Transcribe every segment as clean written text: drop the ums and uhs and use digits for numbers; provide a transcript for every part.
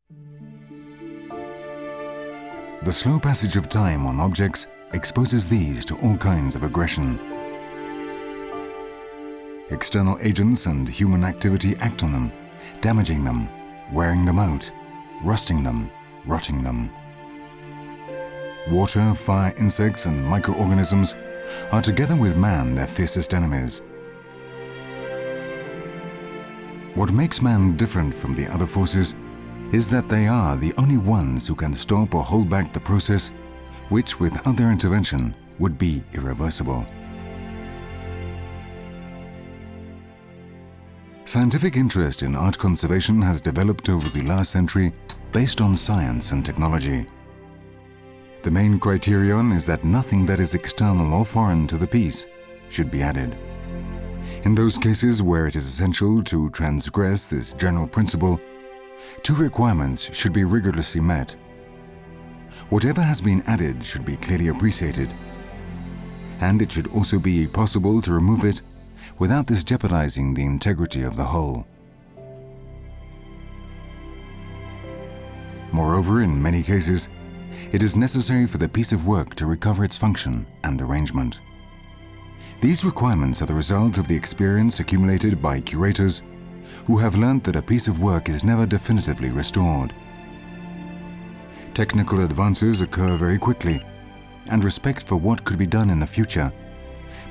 The slow passage of time on objects exposes these to all kinds of aggression. External agents and human activity act on them, damaging them, wearing them out, rusting them, rotting them. Water, fire, insects, and microorganisms are together with man their fiercest enemies. What makes man different from the other forces is that they are the only ones who can stop or hold back the process which, without their intervention, would be irreversible. Scientific interest in art conservation has developed over the last century based on science and technology. The main criterion is that nothing that is external or foreign to the piece should be added. In those cases where it is essential to transgress this general principle, two requirements should be rigorously met. Whatever has been added should be clearly appreciated, and it should also be possible to remove it without this jeopardizing the integrity of the whole. Moreover, in many cases, it is necessary for the piece of work to recover its function and arrangement. These requirements are the result of the experience accumulated by curators who have learnt that a piece of work is never definitively restored. Technical advances occur very quickly, and respect for what could be done in the future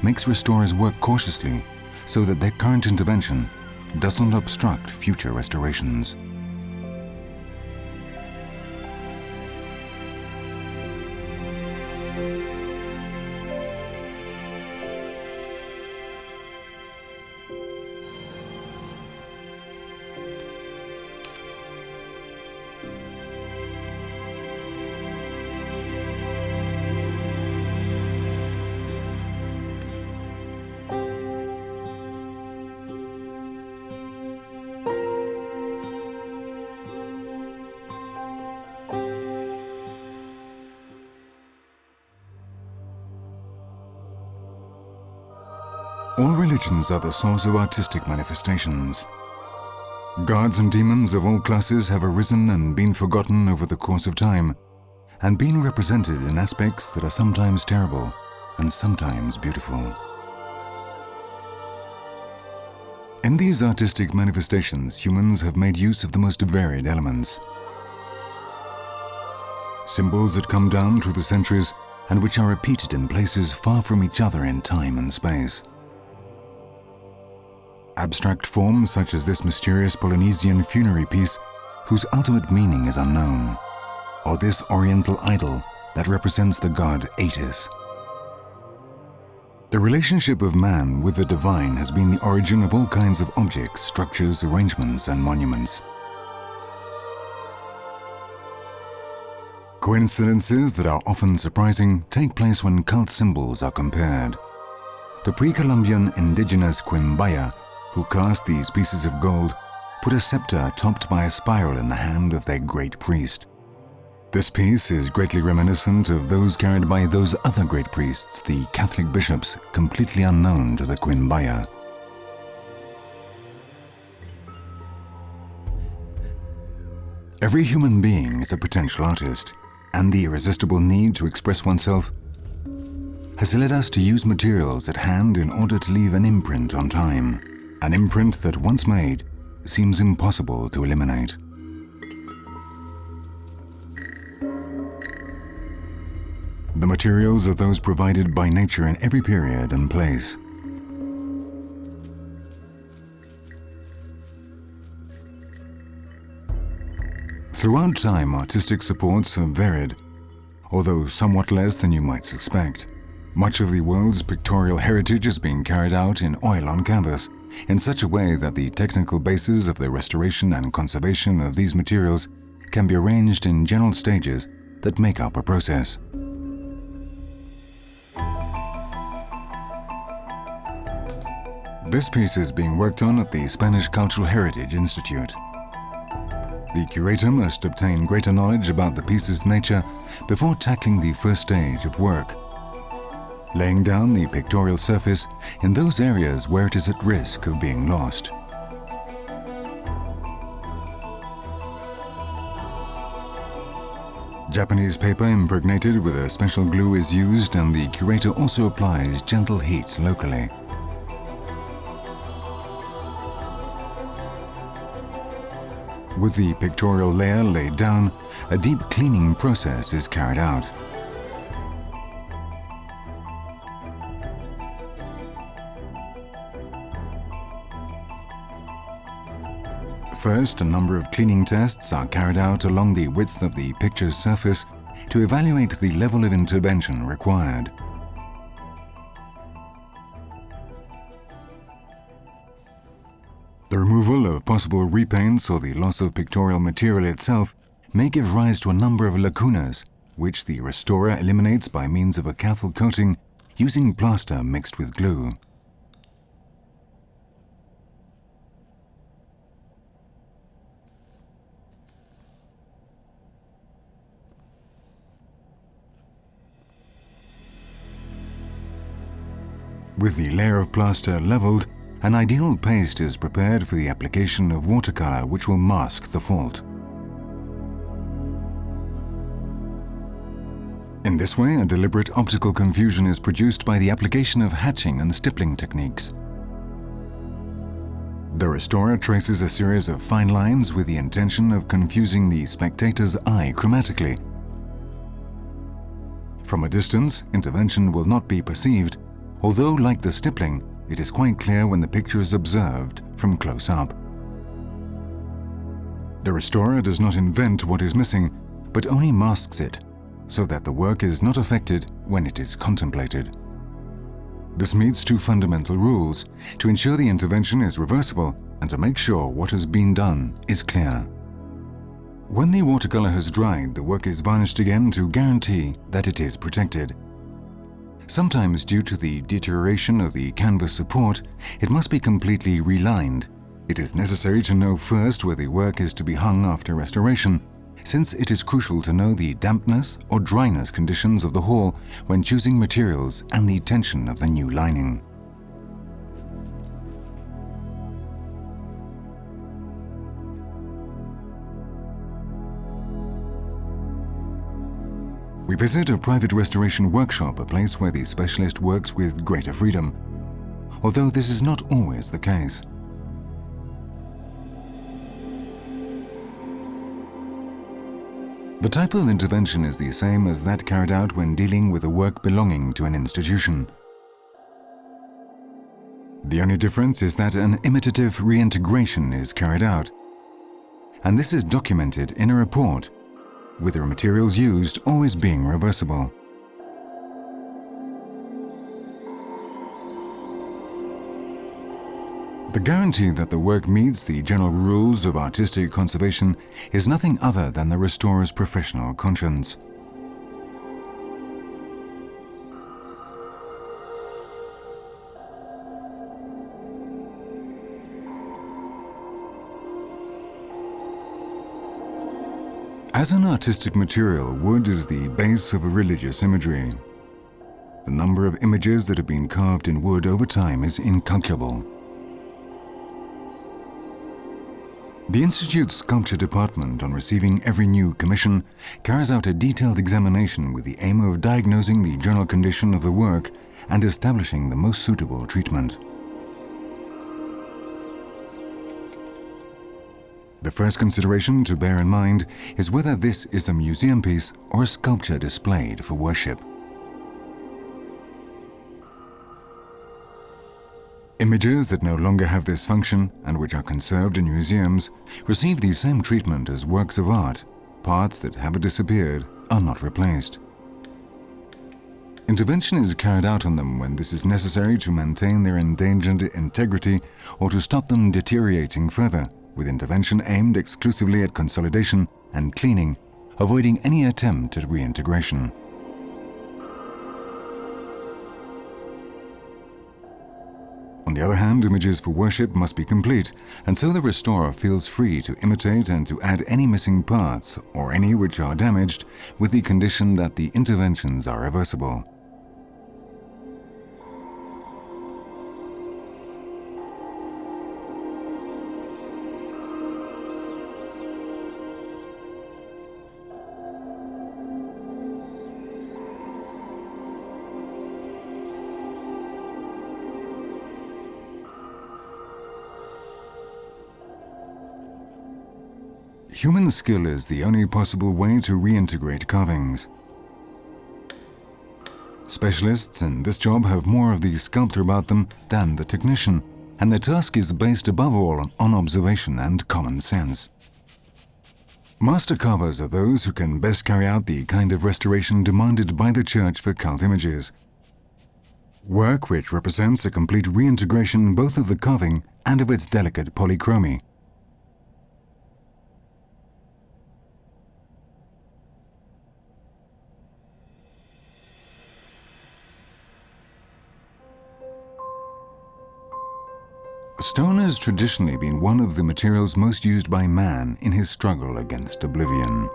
makes restorers work cautiously so that their current intervention does not obstruct future restorations. All religions are the source of artistic manifestations. Gods and demons of all classes have arisen and been forgotten over the course of time, and been represented in aspects that are sometimes terrible and sometimes beautiful. In these artistic manifestations, humans have made use of the most varied elements. Symbols that come down through the centuries and which are repeated in places far from each other in time and space. Abstract forms such as this mysterious Polynesian funerary piece whose ultimate meaning is unknown, or this oriental idol that represents the god Atis. The relationship of man with the divine has been the origin of all kinds of objects, structures, arrangements, and monuments. Coincidences that are often surprising take place when cult symbols are compared. The pre-Columbian indigenous Quimbaya, who cast these pieces of gold, put a scepter topped by a spiral in the hand of their great priest. This piece is greatly reminiscent of those carried by those other great priests, the Catholic bishops, completely unknown to the Quimbaya. Every human being is a potential artist, and the irresistible need to express oneself has led us to use materials at hand in order to leave an imprint on time. An imprint that, once made, seems impossible to eliminate. The materials are those provided by nature in every period and place. Throughout time, artistic supports have varied, although somewhat less than you might suspect. Much of the world's pictorial heritage is being carried out in oil on canvas, in such a way that the technical basis of the restoration and conservation of these materials can be arranged in general stages that make up a process. This piece is being worked on at the Spanish Cultural Heritage Institute. The curator must obtain greater knowledge about the piece's nature before tackling the first stage of work, laying down the pictorial surface in those areas where it is at risk of being lost. Japanese paper impregnated with a special glue is used, and the curator also applies gentle heat locally. With the pictorial layer laid down, a deep cleaning process is carried out. First, a number of cleaning tests are carried out along the width of the picture's surface to evaluate the level of intervention required. The removal of possible repaints or the loss of pictorial material itself may give rise to a number of lacunas, which the restorer eliminates by means of a careful coating using plaster mixed with glue. With the layer of plaster leveled, an ideal paste is prepared for the application of watercolor which will mask the fault. In this way, a deliberate optical confusion is produced by the application of hatching and stippling techniques. The restorer traces a series of fine lines with the intention of confusing the spectator's eye chromatically. From a distance, intervention will not be perceived, although, like the stippling, it is quite clear when the picture is observed from close up. The restorer does not invent what is missing, but only masks it, so that the work is not affected when it is contemplated. This meets two fundamental rules: to ensure the intervention is reversible and to make sure what has been done is clear. When the watercolor has dried, the work is varnished again to guarantee that it is protected. Sometimes, due to the deterioration of the canvas support, it must be completely relined. It is necessary to know first where the work is to be hung after restoration, since it is crucial to know the dampness or dryness conditions of the hall when choosing materials and the tension of the new lining. We visit a private restoration workshop, a place where the specialist works with greater freedom, although this is not always the case. The type of intervention is the same as that carried out when dealing with a work belonging to an institution. The only difference is that an imitative reintegration is carried out, and this is documented in a report, with the materials used always being reversible. The guarantee that the work meets the general rules of artistic conservation is nothing other than the restorer's professional conscience. As an artistic material, wood is the base of a religious imagery. The number of images that have been carved in wood over time is incalculable. The Institute's sculpture department, on receiving every new commission, carries out a detailed examination with the aim of diagnosing the general condition of the work and establishing the most suitable treatment. The first consideration to bear in mind is whether this is a museum piece or a sculpture displayed for worship. Images that no longer have this function and which are conserved in museums receive the same treatment as works of art. Parts that have disappeared are not replaced. Intervention is carried out on them when this is necessary to maintain their endangered integrity or to stop them deteriorating further, with intervention aimed exclusively at consolidation and cleaning, avoiding any attempt at reintegration. On the other hand, images for worship must be complete, and so the restorer feels free to imitate and to add any missing parts or any which are damaged, with the condition that the interventions are reversible. Human skill is the only possible way to reintegrate carvings. Specialists in this job have more of the sculptor about them than the technician, and their task is based above all on observation and common sense. Master carvers are those who can best carry out the kind of restoration demanded by the Church for cult images. Work which represents a complete reintegration both of the carving and of its delicate polychromy. Stone has traditionally been one of the materials most used by man in his struggle against oblivion.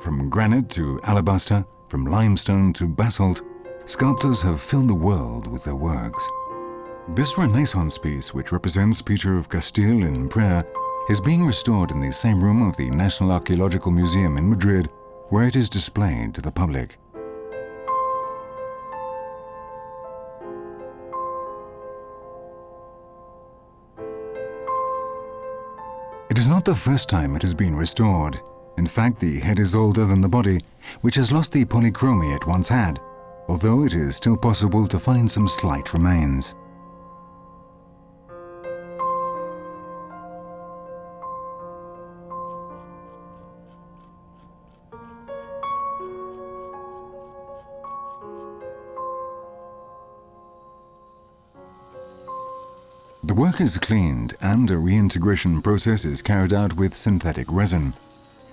From granite to alabaster, from limestone to basalt, sculptors have filled the world with their works. This Renaissance piece, which represents Peter of Castile in prayer, is being restored in the same room of the National Archaeological Museum in Madrid, where it is displayed to the public. It is not the first time it has been restored. In fact, the head is older than the body, which has lost the polychromy it once had, although it is still possible to find some slight remains. The work is cleaned and a reintegration process is carried out with synthetic resin,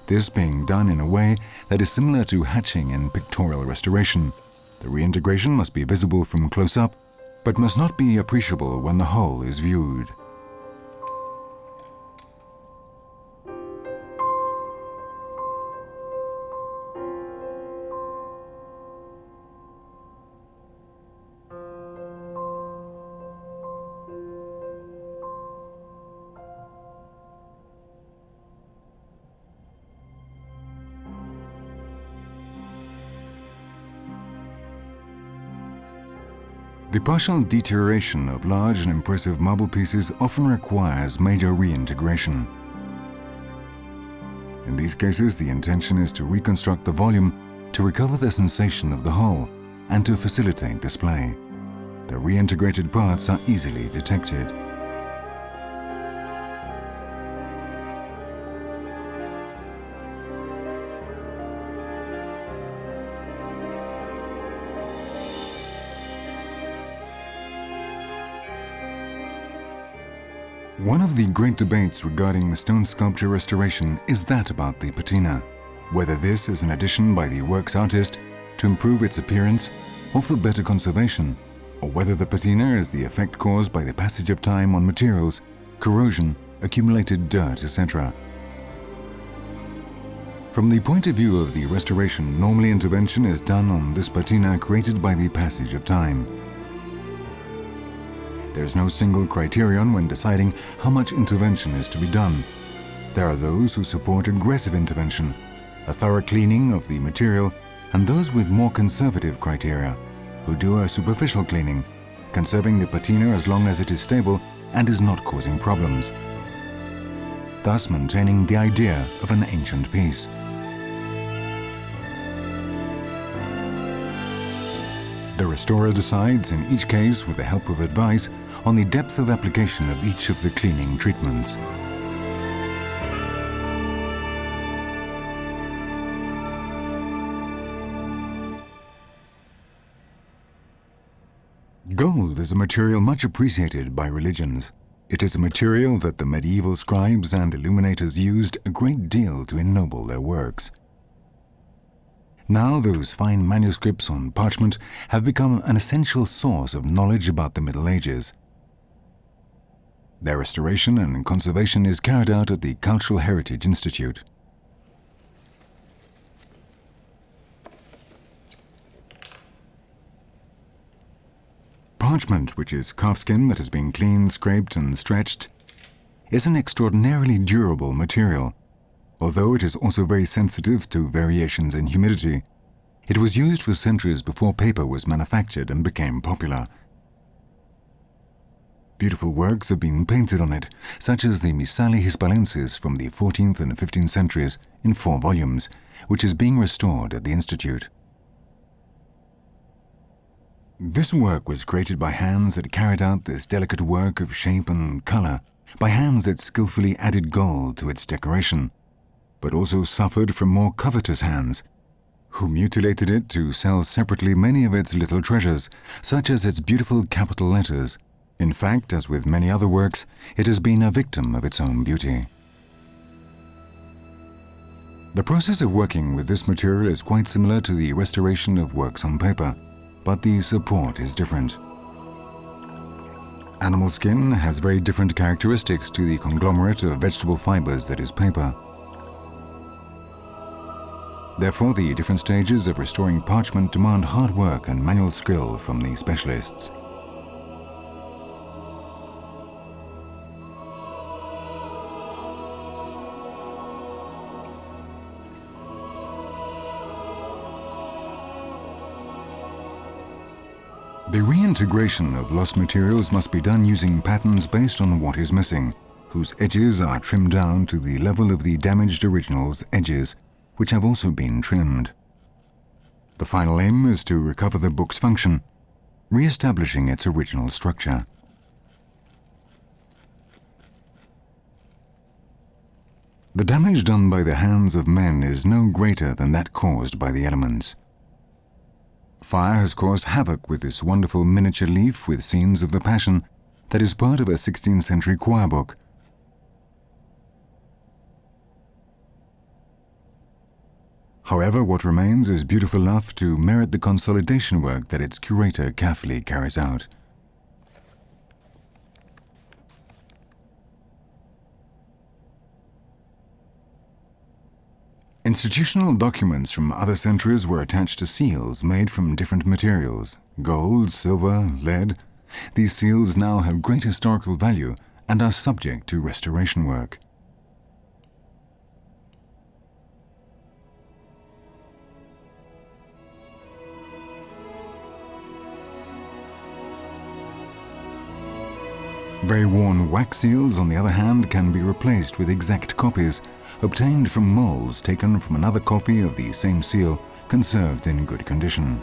this being done in a way that is similar to hatching in pictorial restoration. The reintegration must be visible from close up, but must not be appreciable when the whole is viewed. The partial deterioration of large and impressive marble pieces often requires major reintegration. In these cases, the intention is to reconstruct the volume to recover the sensation of the whole and to facilitate display. The reintegrated parts are easily detected. One of the great debates regarding stone sculpture restoration is that about the patina, whether this is an addition by the work's artist to improve its appearance or for better conservation, or whether the patina is the effect caused by the passage of time on materials, corrosion, accumulated dirt, etc. From the point of view of the restoration, normally intervention is done on this patina created by the passage of time. There is no single criterion when deciding how much intervention is to be done. There are those who support aggressive intervention, a thorough cleaning of the material, and those with more conservative criteria, who do a superficial cleaning, conserving the patina as long as it is stable and is not causing problems, thus maintaining the idea of an ancient piece. The restorer decides in each case, with the help of advice, on the depth of application of each of the cleaning treatments. Gold is a material much appreciated by religions. It is a material that the medieval scribes and illuminators used a great deal to ennoble their works. Now those fine manuscripts on parchment have become an essential source of knowledge about the Middle Ages. Their restoration and conservation is carried out at the Cultural Heritage Institute. Parchment, which is calfskin that has been cleaned, scraped and stretched, is an extraordinarily durable material. Although it is also very sensitive to variations in humidity, it was used for centuries before paper was manufactured and became popular. Beautiful works have been painted on it, such as the Missale Hispalensis from the 14th and 15th centuries in 4 volumes, which is being restored at the Institute. This work was created by hands that carried out this delicate work of shape and color, by hands that skillfully added gold to its decoration, but also suffered from more covetous hands, who mutilated it to sell separately many of its little treasures, such as its beautiful capital letters. In fact, as with many other works, it has been a victim of its own beauty. The process of working with this material is quite similar to the restoration of works on paper, but the support is different. Animal skin has very different characteristics to the conglomerate of vegetable fibers that is paper. Therefore, the different stages of restoring parchment demand hard work and manual skill from the specialists. The reintegration of lost materials must be done using patterns based on what is missing, whose edges are trimmed down to the level of the damaged original's edges, which have also been trimmed. The final aim is to recover the book's function, re-establishing its original structure. The damage done by the hands of men is no greater than that caused by the elements. Fire has caused havoc with this wonderful miniature leaf with scenes of the Passion that is part of a 16th century choir book. However, what remains is beautiful enough to merit the consolidation work that its curator carefully carries out. Institutional documents from other centuries were attached to seals made from different materials: gold, silver, lead. These seals now have great historical value and are subject to restoration work. Very worn wax seals, on the other hand, can be replaced with exact copies, obtained from molds taken from another copy of the same seal, conserved in good condition.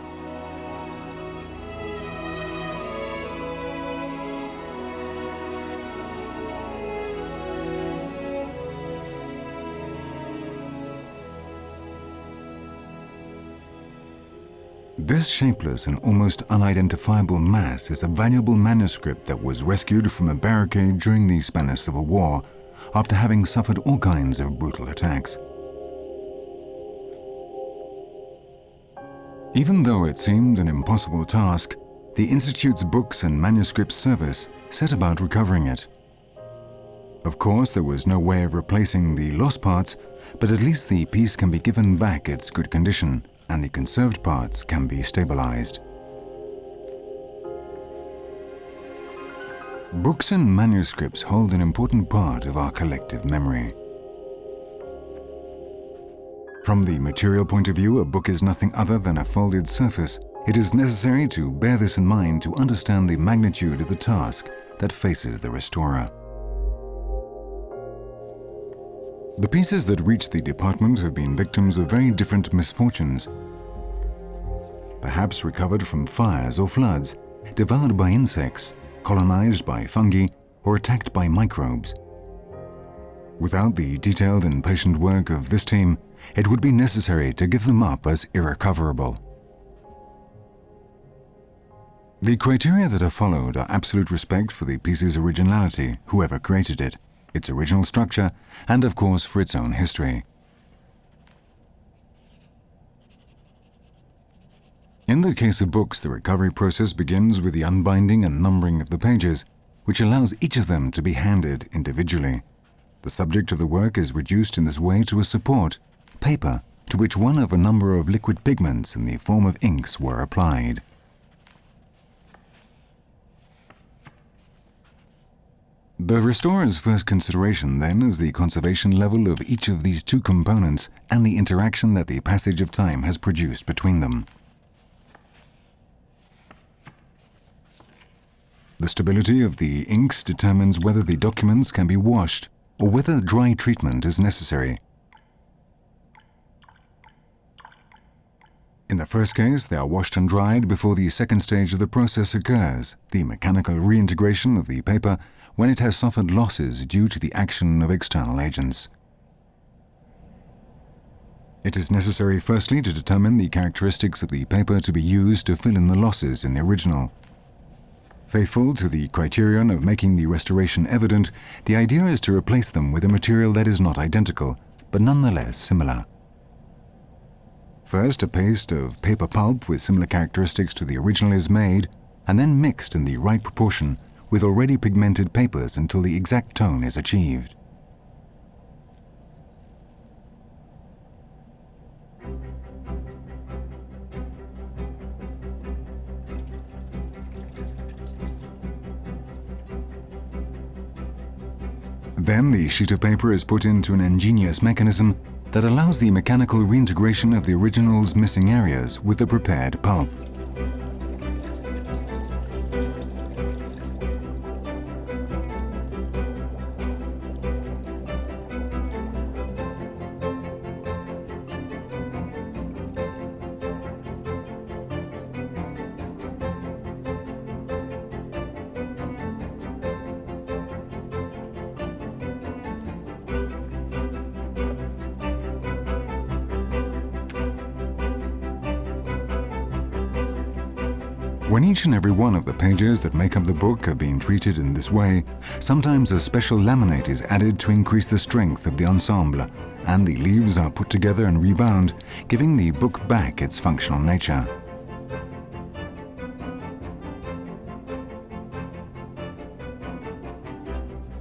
This shapeless and almost unidentifiable mass is a valuable manuscript that was rescued from a barricade during the Spanish Civil War, after having suffered all kinds of brutal attacks. Even though it seemed an impossible task, the Institute's Books and Manuscripts Service set about recovering it. Of course, there was no way of replacing the lost parts, but at least the piece can be given back its good condition, and the conserved parts can be stabilized. Books and manuscripts hold an important part of our collective memory. From the material point of view, a book is nothing other than a folded surface. It is necessary to bear this in mind to understand the magnitude of the task that faces the restorer. The pieces that reach the department have been victims of very different misfortunes. Perhaps recovered from fires or floods, devoured by insects, colonized by fungi, or attacked by microbes. Without the detailed and patient work of this team, it would be necessary to give them up as irrecoverable. The criteria that are followed are absolute respect for the piece's originality, whoever created it, its original structure, and of course for its own history. In the case of books, the recovery process begins with the unbinding and numbering of the pages, which allows each of them to be handed individually. The subject of the work is reduced in this way to a support, paper, to which one of a number of liquid pigments in the form of inks were applied. The restorer's first consideration, then, is the conservation level of each of these two components and the interaction that the passage of time has produced between them. The stability of the inks determines whether the documents can be washed or whether dry treatment is necessary. In the first case, they are washed and dried before the second stage of the process occurs, the mechanical reintegration of the paper when it has suffered losses due to the action of external agents. It is necessary firstly to determine the characteristics of the paper to be used to fill in the losses in the original. Faithful to the criterion of making the restoration evident, the idea is to replace them with a material that is not identical, but nonetheless similar. First, a paste of paper pulp with similar characteristics to the original is made, and then mixed in the right proportion with already pigmented papers until the exact tone is achieved. Then the sheet of paper is put into an ingenious mechanism that allows the mechanical reintegration of the original's missing areas with the prepared pulp. When each and every one of the pages that make up the book have been treated in this way, sometimes a special laminate is added to increase the strength of the ensemble, and the leaves are put together and rebound, giving the book back its functional nature.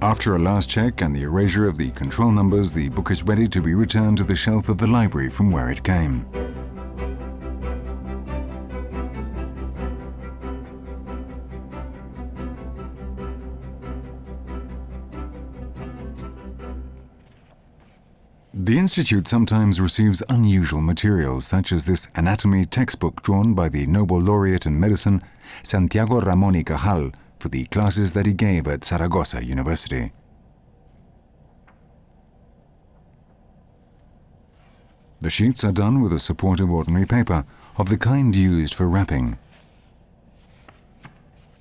After a last check and the erasure of the control numbers, the book is ready to be returned to the shelf of the library from where it came. The Institute sometimes receives unusual materials, such as this anatomy textbook drawn by the Nobel laureate in medicine, Santiago Ramón y Cajal, for the classes that he gave at Zaragoza University. The sheets are done with the support of ordinary paper, of the kind used for wrapping.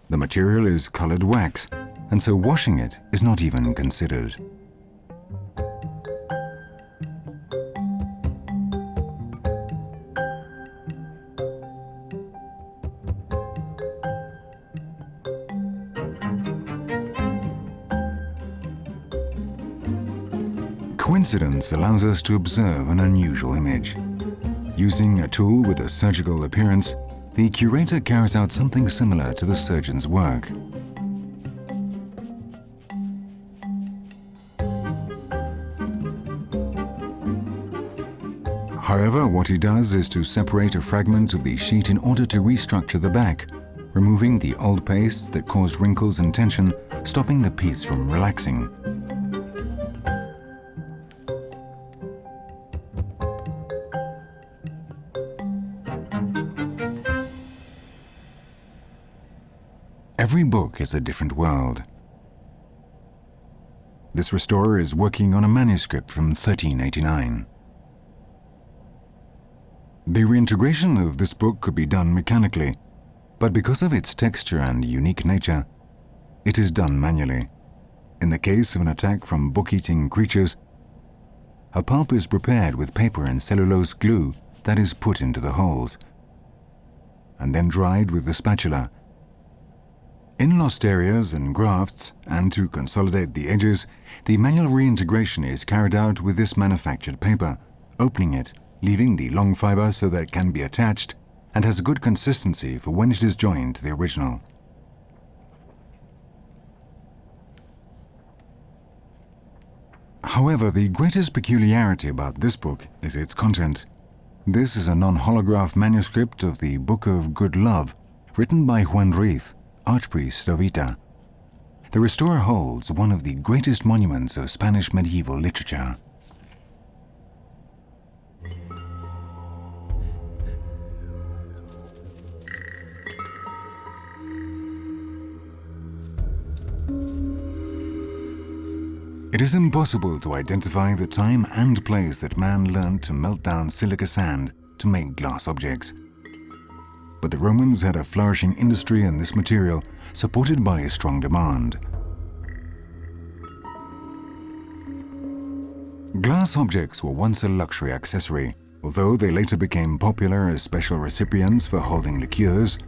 The material is colored wax, and so washing it is not even considered. Coincidence allows us to observe an unusual image. Using a tool with a surgical appearance, the curator carries out something similar to the surgeon's work. However, what he does is to separate a fragment of the sheet in order to restructure the back, removing the old pastes that caused wrinkles and tension, stopping the piece from relaxing. Every book is a different world. This restorer is working on a manuscript from 1389. The reintegration of this book could be done mechanically, but because of its texture and unique nature, it is done manually. In the case of an attack from book-eating creatures, a pulp is prepared with paper and cellulose glue that is put into the holes, and then dried with the spatula. In lost areas and grafts, and to consolidate the edges, the manual reintegration is carried out with this manufactured paper, opening it, leaving the long fiber so that it can be attached, and has a good consistency for when it is joined to the original. However, the greatest peculiarity about this book is its content. This is a non-holograph manuscript of the Book of Good Love, written by Juan Ruiz, Archpriest of Ita. The restorer holds one of the greatest monuments of Spanish medieval literature. It is impossible to identify the time and place that man learned to melt down silica sand to make glass objects. But the Romans had a flourishing industry in this material, supported by a strong demand. Glass objects were once a luxury accessory, although they later became popular as special recipients for holding liqueurs,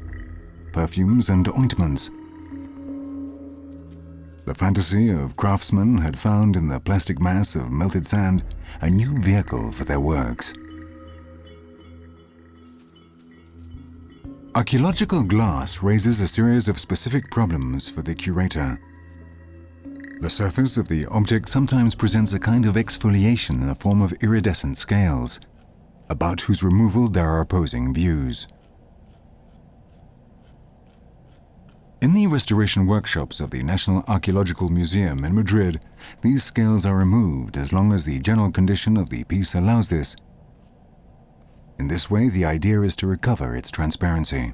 perfumes, and ointments. The fantasy of craftsmen had found in the plastic mass of melted sand a new vehicle for their works. Archaeological glass raises a series of specific problems for the curator. The surface of the object sometimes presents a kind of exfoliation in the form of iridescent scales, about whose removal there are opposing views. In the restoration workshops of the National Archaeological Museum in Madrid, these scales are removed as long as the general condition of the piece allows this. In this way, the idea is to recover its transparency.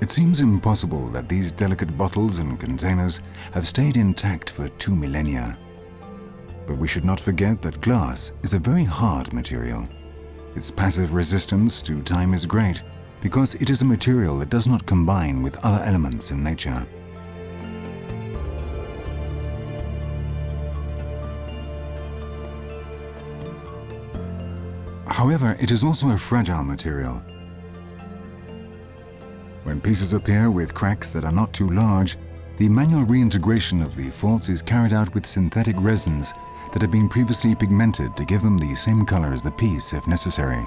It seems impossible that these delicate bottles and containers have stayed intact for 2 millennia. But we should not forget that glass is a very hard material. Its passive resistance to time is great because it is a material that does not combine with other elements in nature. However, it is also a fragile material. When pieces appear with cracks that are not too large, the manual reintegration of the faults is carried out with synthetic resins that have been previously pigmented to give them the same color as the piece if necessary.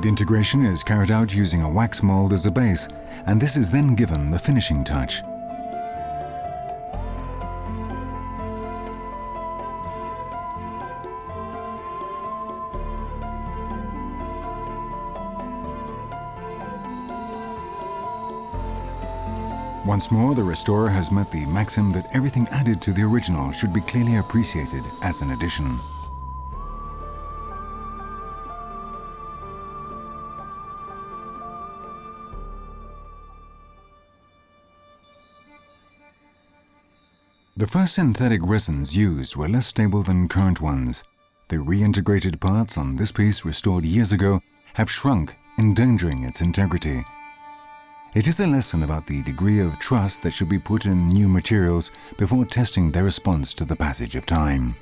The integration is carried out using a wax mold as a base, and this is then given the finishing touch. Once more, the restorer has met the maxim that everything added to the original should be clearly appreciated as an addition. The first synthetic resins used were less stable than current ones. The reintegrated parts on this piece restored years ago have shrunk, endangering its integrity. It is a lesson about the degree of trust that should be put in new materials before testing their response to the passage of time.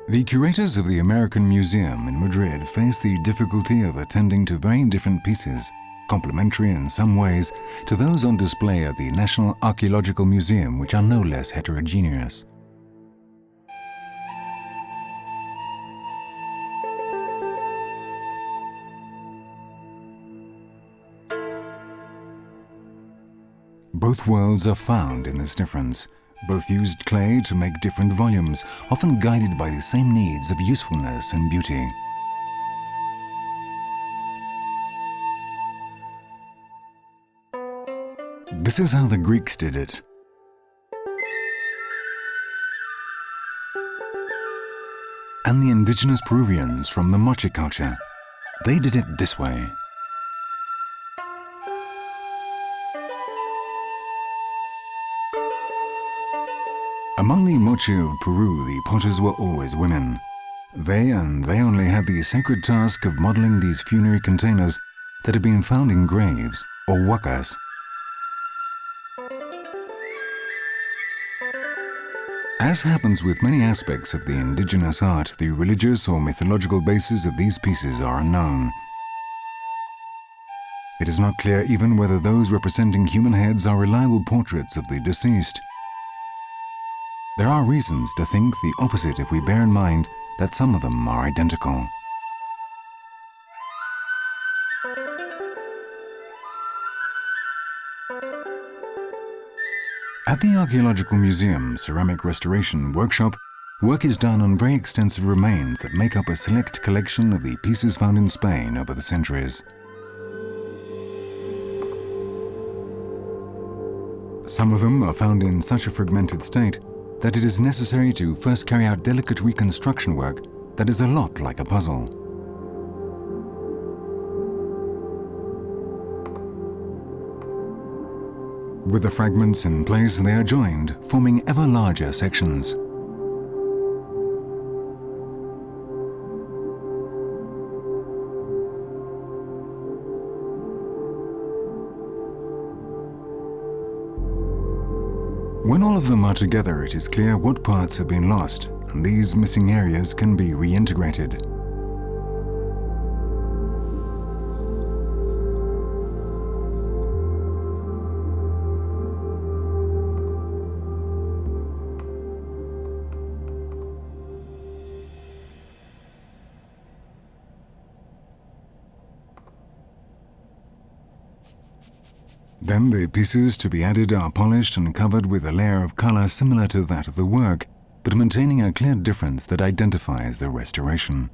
The curators of the American Museum in Madrid face the difficulty of attending to very different pieces, complementary in some ways to those on display at the National Archaeological Museum, which are no less heterogeneous. Both worlds are found in this difference. Both used clay to make different volumes, often guided by the same needs of usefulness and beauty. This is how the Greeks did it. And the indigenous Peruvians from the moche culture. They did it this way. Among the moche of Peru, the potters were always women. They only had the sacred task of modeling these funerary containers that have been found in graves, or huacas. As happens with many aspects of the indigenous art, the religious or mythological bases of these pieces are unknown. It is not clear even whether those representing human heads are reliable portraits of the deceased. There are reasons to think the opposite if we bear in mind that some of them are identical. At the Archaeological Museum Ceramic Restoration Workshop, Work is done on very extensive remains that make up a select collection of the pieces found in Spain over the centuries. Some of them are found in such a fragmented state that it is necessary to first carry out delicate reconstruction work that is a lot like a puzzle. With the fragments in place, they are joined, forming ever larger sections. When all of them are together, it is clear what parts have been lost, and these missing areas can be reintegrated. Then the pieces to be added are polished and covered with a layer of color similar to that of the work, but maintaining a clear difference that identifies the restoration.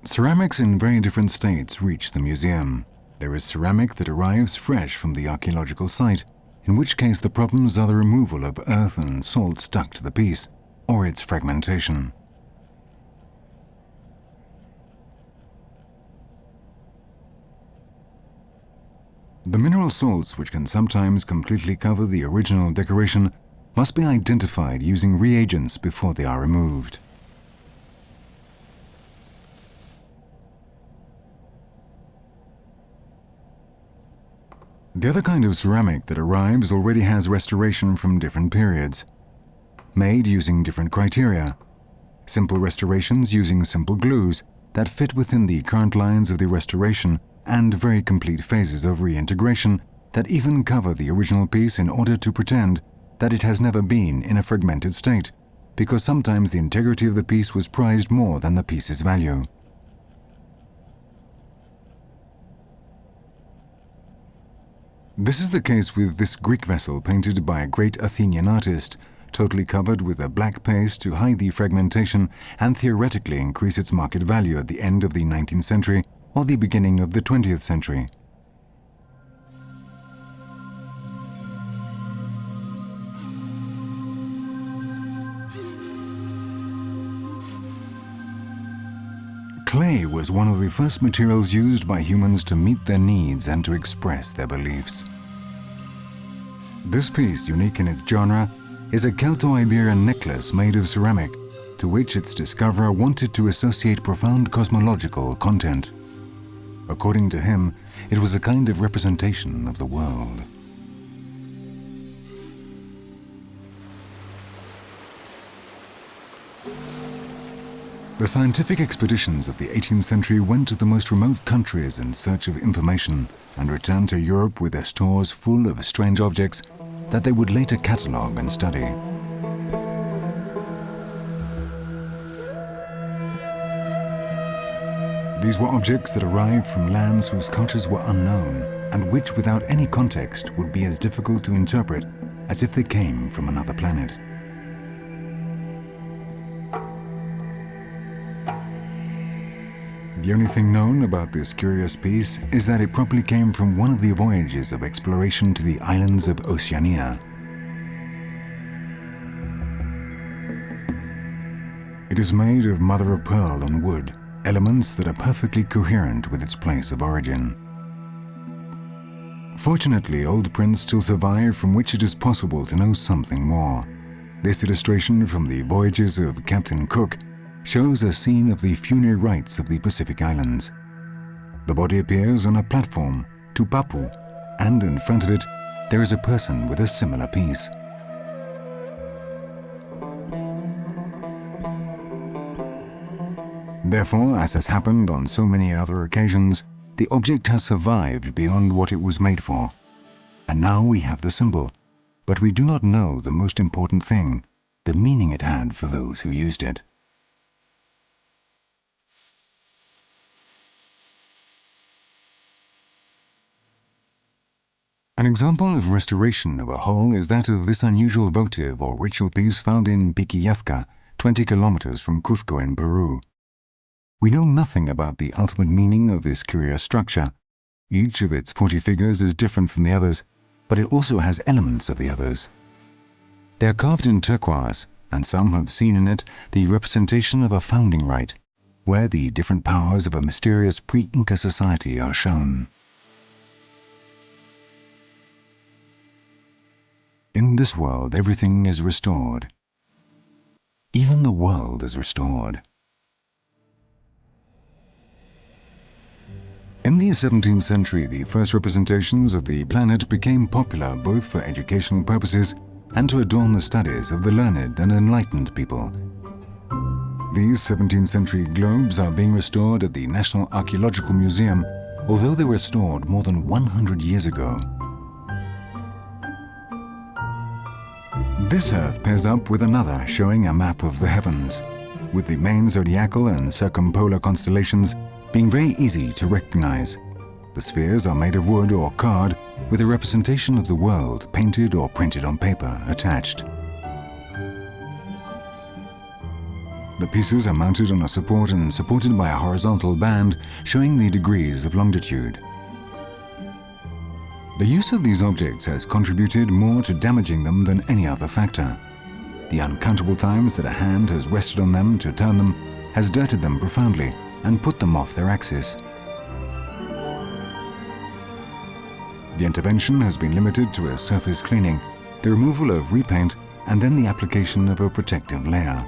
Ceramics in very different states reach the museum. There is ceramic that arrives fresh from the archaeological site, in which case the problems are the removal of earth and salt stuck to the piece, or its fragmentation. The mineral salts, which can sometimes completely cover the original decoration, must be identified using reagents before they are removed. The other kind of ceramic that arrives already has restoration from different periods, made using different criteria. Simple restorations using simple glues that fit within the current lines of the restoration, and very complete phases of reintegration that even cover the original piece in order to pretend that it has never been in a fragmented state, because sometimes the integrity of the piece was prized more than the piece's value. This is the case with this Greek vessel painted by a great Athenian artist, totally covered with a black paste to hide the fragmentation and theoretically increase its market value at the end of the 19th century or the beginning of the 20th century. Clay was one of the first materials used by humans to meet their needs and to express their beliefs. This piece, unique in its genre, is a Celto-Iberian necklace made of ceramic, to which its discoverer wanted to associate profound cosmological content. According to him, it was a kind of representation of the world. The scientific expeditions of the 18th century went to the most remote countries in search of information and returned to Europe with their stores full of strange objects that they would later catalogue and study. These were objects that arrived from lands whose cultures were unknown and which, without any context, would be as difficult to interpret as if they came from another planet. The only thing known about this curious piece is that it probably came from one of the voyages of exploration to the islands of Oceania. It is made of mother of pearl and wood, elements that are perfectly coherent with its place of origin. Fortunately, old prints still survive from which it is possible to know something more. This illustration from the voyages of Captain Cook shows a scene of the funerary rites of the Pacific Islands. The body appears on a platform, tupapu, and in front of it there is a person with a similar piece. Therefore, as has happened on so many other occasions, the object has survived beyond what it was made for. And now we have the symbol, but we do not know the most important thing, the meaning it had for those who used it. example of restoration of a whole is that of this unusual votive or ritual piece found in Piquillazca, 20 kilometers from Cuzco in Peru. We know nothing about the ultimate meaning of this curious structure. Each of its 40 figures is different from the others, but it also has elements of the others. They are carved in turquoise, and some have seen in it the representation of a founding rite, where the different powers of a mysterious pre-Inca society are shown. In this world, everything is restored. Even the world is restored. In the 17th century, the first representations of the planet became popular both for educational purposes and to adorn the studies of the learned and enlightened people. These 17th century globes are being restored at the National Archaeological Museum, although they were restored more than 100 years ago. This Earth pairs up with another showing a map of the heavens, with the main zodiacal and circumpolar constellations being very easy to recognize. The spheres are made of wood or card, with a representation of the world painted or printed on paper attached. The pieces are mounted on a support and supported by a horizontal band showing the degrees of longitude. The use of these objects has contributed more to damaging them than any other factor. The uncountable times that a hand has rested on them to turn them has dirted them profoundly and put them off their axis. The intervention has been limited to a surface cleaning, the removal of repaint, and then the application of a protective layer.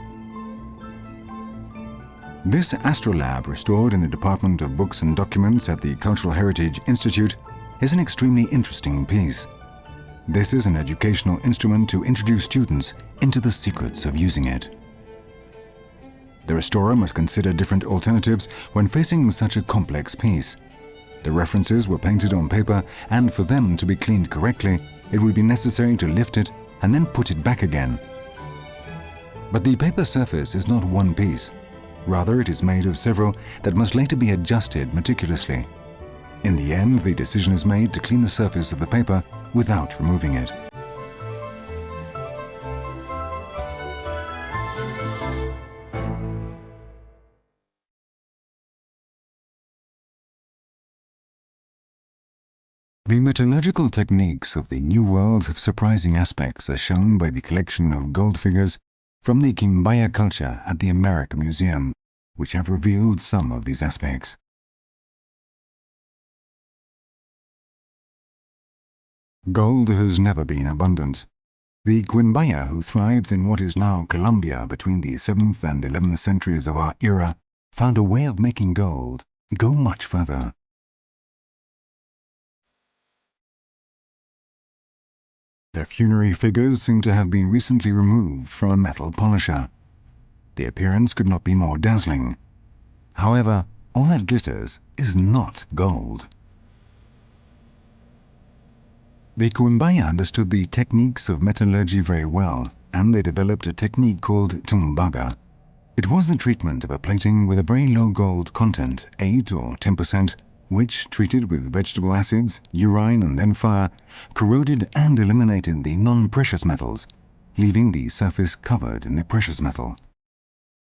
This astrolabe, restored in the Department of Books and Documents at the Cultural Heritage Institute, is an extremely interesting piece. This is an educational instrument to introduce students into the secrets of using it. The restorer must consider different alternatives when facing such a complex piece. The references were painted on paper, and for them to be cleaned correctly, it would be necessary to lift it and then put it back again. But the paper surface is not one piece. Rather, it is made of several that must later be adjusted meticulously. In the end, the decision is made to clean the surface of the paper without removing it. The metallurgical techniques of the New World have surprising aspects, as shown by the collection of gold figures from the Quimbaya culture at the American Museum, which have revealed some of these aspects. Gold has never been abundant. The Quimbaya, who thrived in what is now Colombia between the 7th and 11th centuries of our era, found a way of making gold go much further. Their funerary figures seem to have been recently removed from a metal polisher. The appearance could not be more dazzling. However, all that glitters is not gold. The Quimbaya understood the techniques of metallurgy very well, and they developed a technique called tumbaga. It was the treatment of a plating with a very low gold content, 8 or 10%, which, treated with vegetable acids, urine, and then fire, corroded and eliminated the non-precious metals, leaving the surface covered in the precious metal.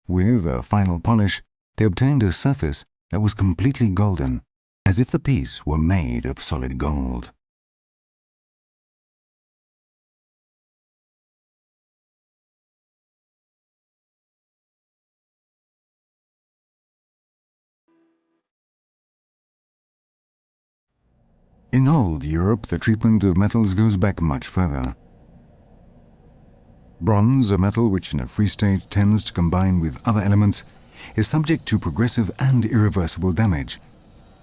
With a final polish, they obtained a surface that was completely golden, as if the piece were made of solid gold. In old Europe, the treatment of metals goes back much further. Bronze, a metal which in a free state tends to combine with other elements, is subject to progressive and irreversible damage,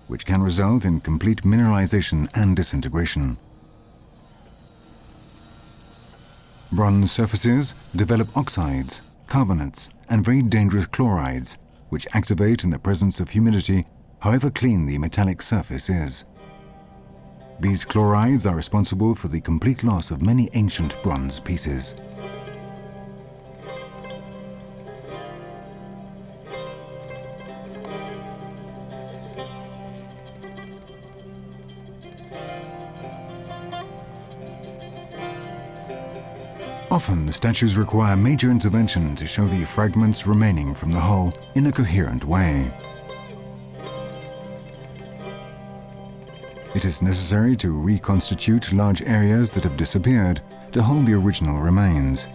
which can result in complete mineralization and disintegration. Bronze surfaces develop oxides, carbonates, and very dangerous chlorides, which activate in the presence of humidity, however clean the metallic surface is. These chlorides are responsible for the complete loss of many ancient bronze pieces. Often, the statues require major intervention to show the fragments remaining from the whole in a coherent way. It is necessary to reconstitute large areas that have disappeared to hold the original remains.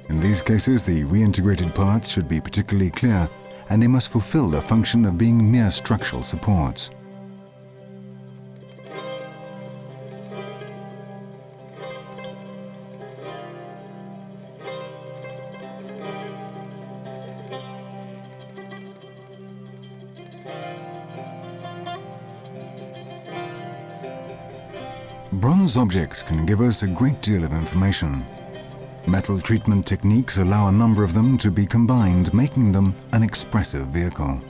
In these cases, the reintegrated parts should be particularly clear, and they must fulfill the function of being mere structural supports. Bronze objects can give us a great deal of information. Metal treatment techniques allow a number of them to be combined, making them an expressive vehicle.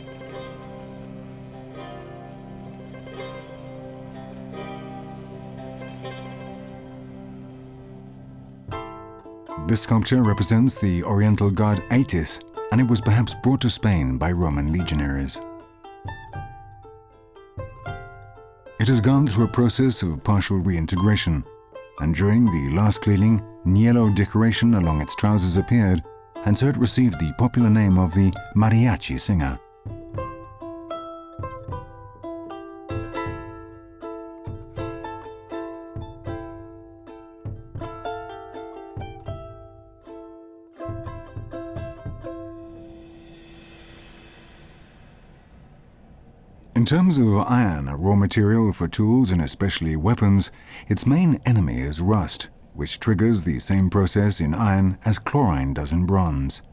This sculpture represents the Oriental god Atis, and it was perhaps brought to Spain by Roman legionaries. It has gone through a process of partial reintegration, and during the last cleaning, yellow decoration along its trousers appeared, and so it received the popular name of the mariachi singer. In terms of iron, a raw material for tools and especially weapons, its main enemy is rust, which triggers the same process in iron as chlorine does in bronze.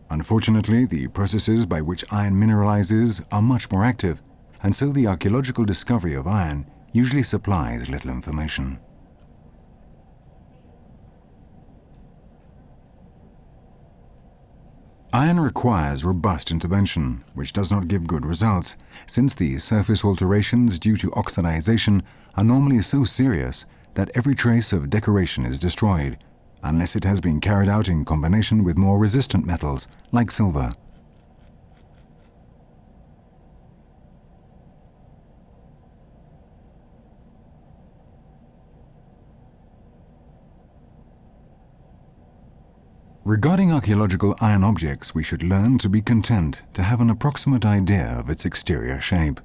Unfortunately, the processes by which iron mineralizes are much more active, and so the archaeological discovery of iron usually supplies little information. Iron requires robust intervention, which does not give good results, since the surface alterations due to oxidization are normally so serious that every trace of decoration is destroyed, unless it has been carried out in combination with more resistant metals, like silver. Regarding archaeological iron objects, we should learn to be content to have an approximate idea of its exterior shape.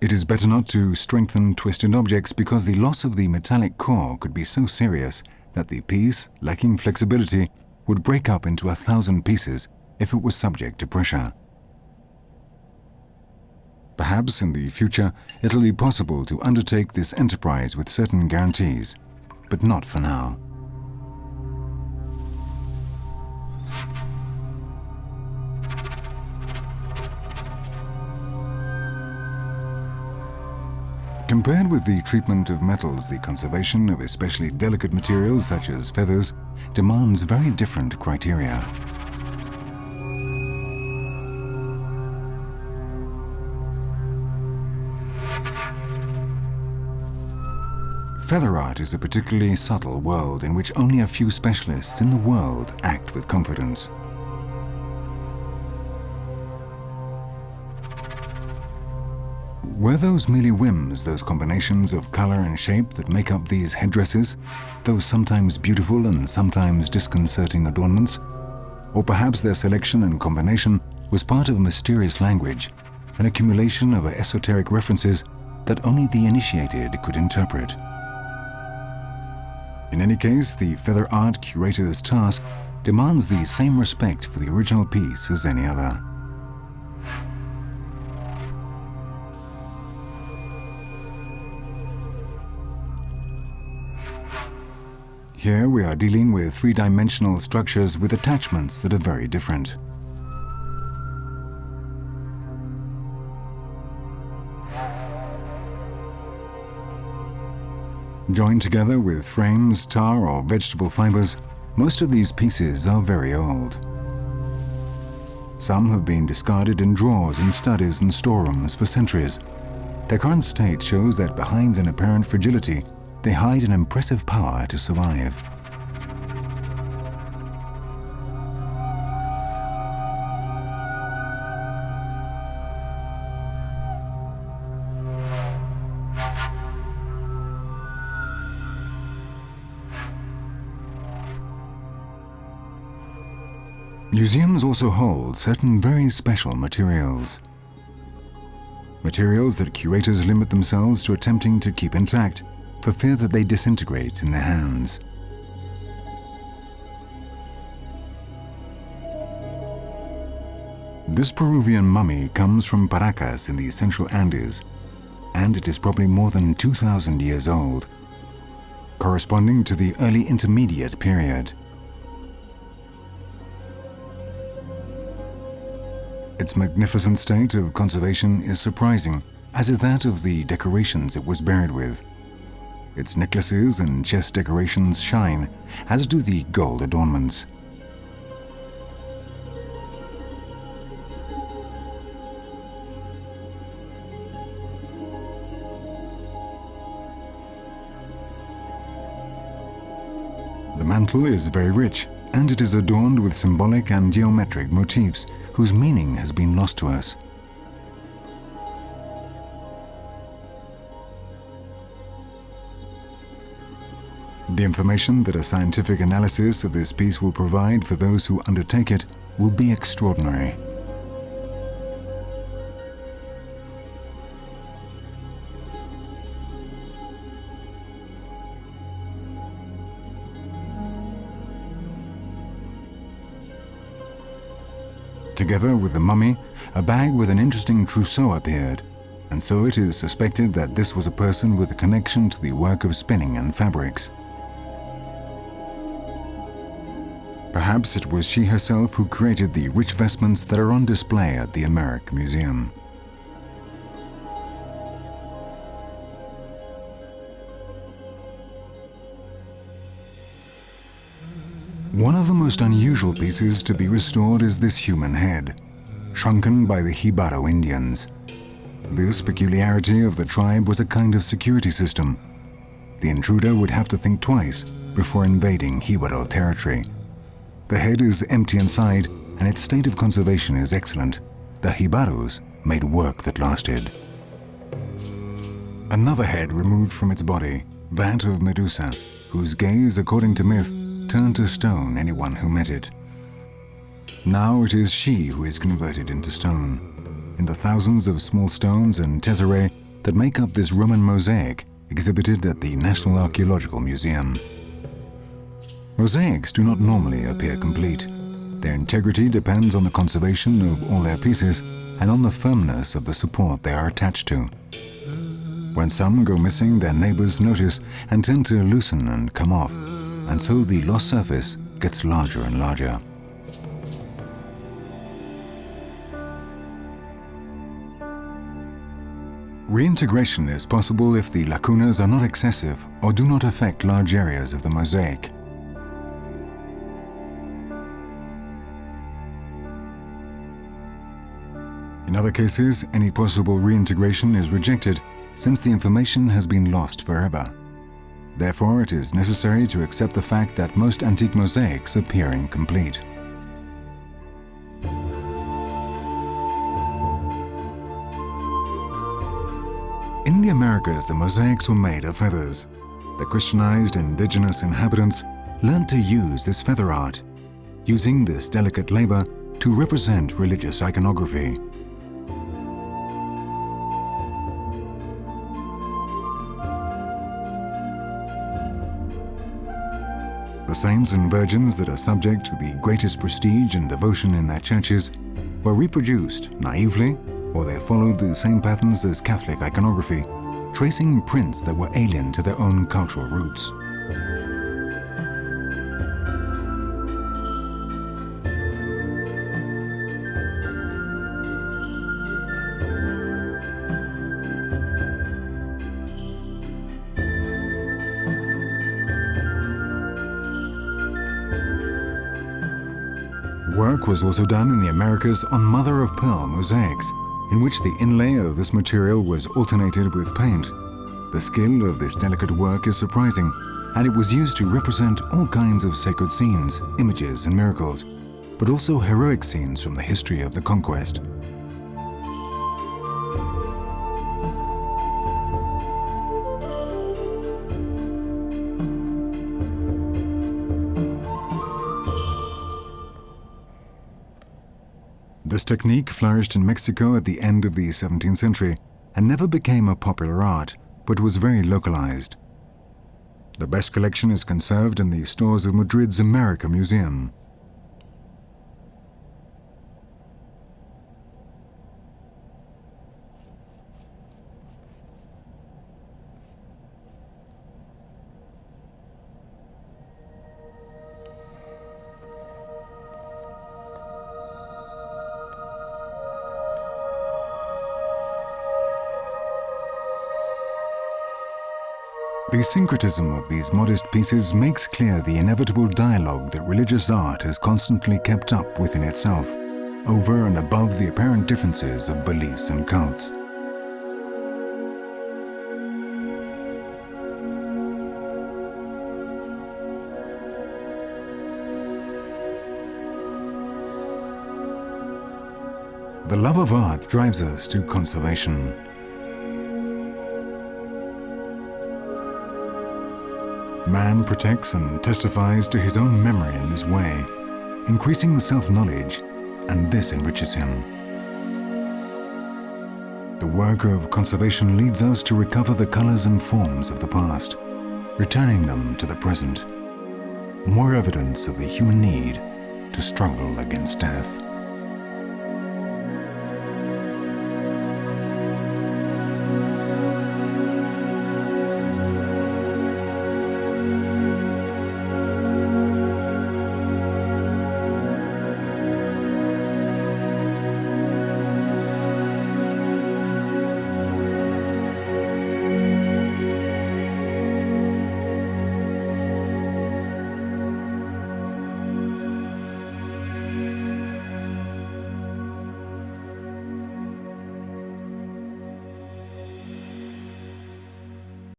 It is better not to strengthen twisted objects because the loss of the metallic core could be so serious that the piece, lacking flexibility, would break up into 1,000 pieces if it was subject to pressure. Perhaps in the future it'll be possible to undertake this enterprise with certain guarantees, but not for now. Compared with the treatment of metals, the conservation of especially delicate materials such as feathers demands very different criteria. Feather art is a particularly subtle world in which only a few specialists in the world act with confidence. Were those merely whims, those combinations of color and shape that make up these headdresses, those sometimes beautiful and sometimes disconcerting adornments? Or perhaps their selection and combination was part of a mysterious language, an accumulation of esoteric references that only the initiated could interpret. In any case, the feather art curator's task demands the same respect for the original piece as any other. Here we are dealing with three-dimensional structures with attachments that are very different. Joined together with frames, tar or vegetable fibers, most of these pieces are very old. Some have been discarded in drawers in studies and storerooms for centuries. Their current state shows that behind an apparent fragility, they hide an impressive power to survive. Museums also hold certain very special materials. Materials that curators limit themselves to attempting to keep intact for fear that they disintegrate in their hands. This Peruvian mummy comes from Paracas in the central Andes, and it is probably more than 2,000 years old, corresponding to the early intermediate period. Its magnificent state of conservation is surprising, as is that of the decorations it was buried with. Its necklaces and chest decorations shine, as do the gold adornments. The mantle is very rich, and it is adorned with symbolic and geometric motifs whose meaning has been lost to us. The information that a scientific analysis of this piece will provide for those who undertake it will be extraordinary. Together with the mummy, a bag with an interesting trousseau appeared, and so it is suspected that this was a person with a connection to the work of spinning and fabrics. Perhaps it was she herself who created the rich vestments that are on display at the American Museum. One of the most unusual pieces to be restored is this human head, shrunken by the Jibaro Indians. This peculiarity of the tribe was a kind of security system. The intruder would have to think twice before invading Jibaro territory. The head is empty inside, and its state of conservation is excellent. The Jibaros made work that lasted. Another head removed from its body, that of Medusa, whose gaze, according to myth, turned to stone anyone who met it. Now it is she who is converted into stone, in the thousands of small stones and tesserae that make up this Roman mosaic exhibited at the National Archaeological Museum. Mosaics do not normally appear complete. Their integrity depends on the conservation of all their pieces and on the firmness of the support they are attached to. When some go missing, their neighbors notice and tend to loosen and come off, and so the lost surface gets larger and larger. Reintegration is possible if the lacunas are not excessive or do not affect large areas of the mosaic. In other cases, any possible reintegration is rejected since the information has been lost forever. Therefore, it is necessary to accept the fact that most antique mosaics appear incomplete. In the Americas, the mosaics were made of feathers. The Christianized indigenous inhabitants learned to use this feather art, using this delicate labor to represent religious iconography. The saints and virgins that are subject to the greatest prestige and devotion in their churches were reproduced naively, or they followed the same patterns as Catholic iconography, tracing prints that were alien to their own cultural roots. Work was also done in the Americas on mother-of-pearl mosaics, in which the inlay of this material was alternated with paint. The skill of this delicate work is surprising, and it was used to represent all kinds of sacred scenes, images, and miracles, but also heroic scenes from the history of the conquest. This technique flourished in Mexico at the end of the 17th century and never became a popular art, but was very localized. The best collection is conserved in the stores of Madrid's America Museum. The syncretism of these modest pieces makes clear the inevitable dialogue that religious art has constantly kept up within itself, over and above the apparent differences of beliefs and cults. The love of art drives us to conservation. Man protects and testifies to his own memory in this way, increasing self-knowledge, and this enriches him. The work of conservation leads us to recover the colors and forms of the past, returning them to the present. More evidence of the human need to struggle against death.